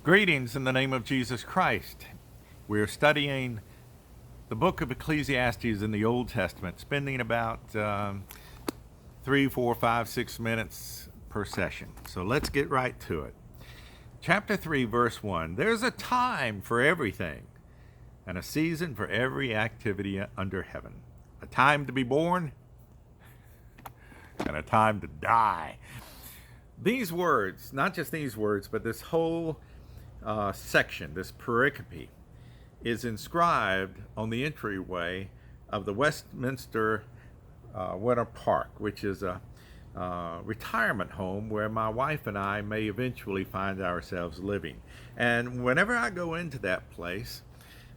Greetings in the name of Jesus Christ. We're studying the Book of Ecclesiastes in the Old Testament, spending about 3, 4, 5, 6 minutes per session. So let's get right to it. Chapter 3, verse 1. There's a time for everything and a season for every activity under heaven. A time to be born and a time to die. These words, not just these words, but this whole section, this pericope, is inscribed on the entryway of the Westminster Winter Park, which is a retirement home where my wife and I may eventually find ourselves living. And whenever I go into that place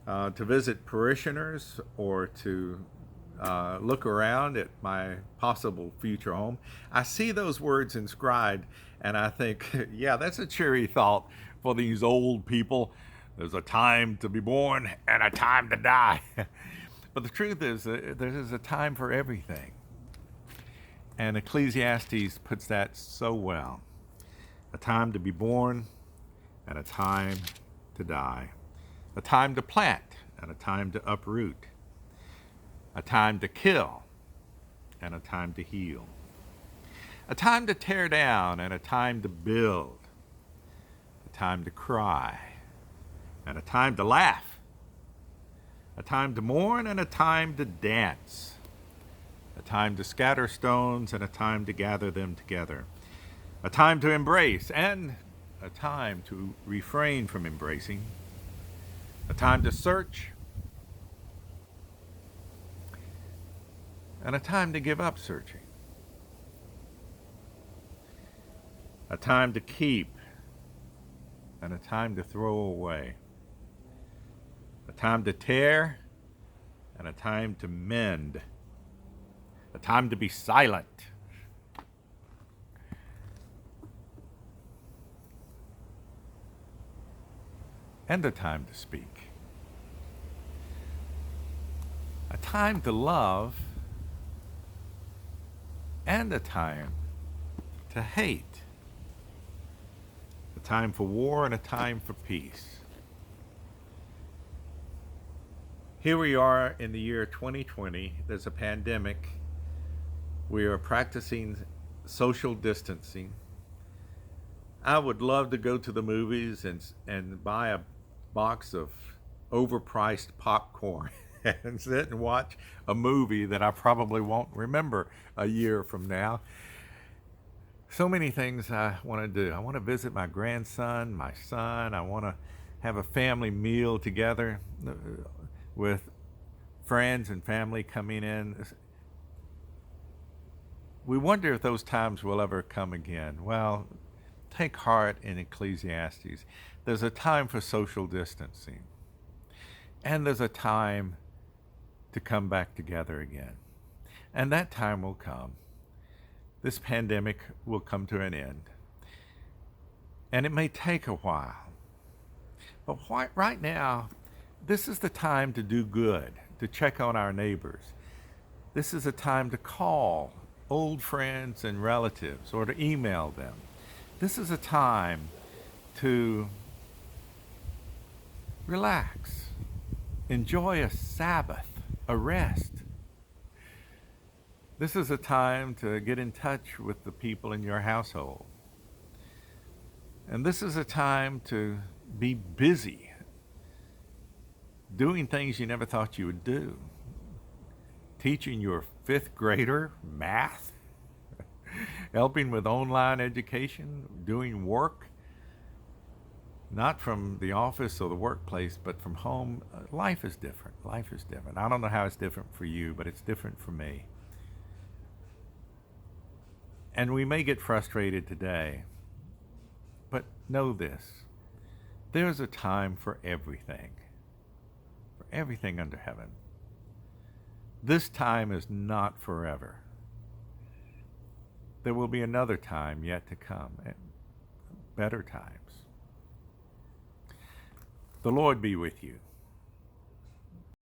to visit parishioners or to look around at my possible future home, I see those words inscribed and I think, yeah, that's a cheery thought for these old people. There's a time to be born and a time to die. But the truth is, there is a time for everything. And Ecclesiastes puts that so well. A time to be born and a time to die. A time to plant and a time to uproot. A time to kill and a time to heal. A time to tear down and a time to build. A time to cry and a time to laugh. A time to mourn and a time to dance. A time to scatter stones and a time to gather them together. A time to embrace and a time to refrain from embracing. A time to search and a time to give up searching. A time to keep and a time to throw away. A time to tear and a time to mend. A time to be silent and a time to speak. A time to love and a time to hate. A time for war and a time for peace. Here we are in the year 2020. There's a pandemic. We are practicing social distancing. I would love to go to the movies and buy a box of overpriced popcorn and sit and watch a movie that I probably won't remember a year from now. So many things I want to do. I want to visit my grandson, my son. I want to have a family meal together with friends and family coming in. We wonder if those times will ever come again. Well, take heart in Ecclesiastes. There's a time for social distancing, and there's a time to come back together again. And that time will come. This pandemic will come to an end. And it may take a while. But right now, this is the time to do good, to check on our neighbors. This is a time to call old friends and relatives or to email them. This is a time to relax, enjoy a Sabbath, a rest. This is a time to get in touch with the people in your household. And this is a time to be busy, doing things you never thought you would do. Teaching your 5th grader math, helping with online education, doing work, not from the office or the workplace, but from home. Life is different. Life is different. I don't know how it's different for you, but it's different for me. And we may get frustrated today, but know this. There's a time for everything under heaven. This time is not forever. There will be another time yet to come, and better times. The Lord be with you.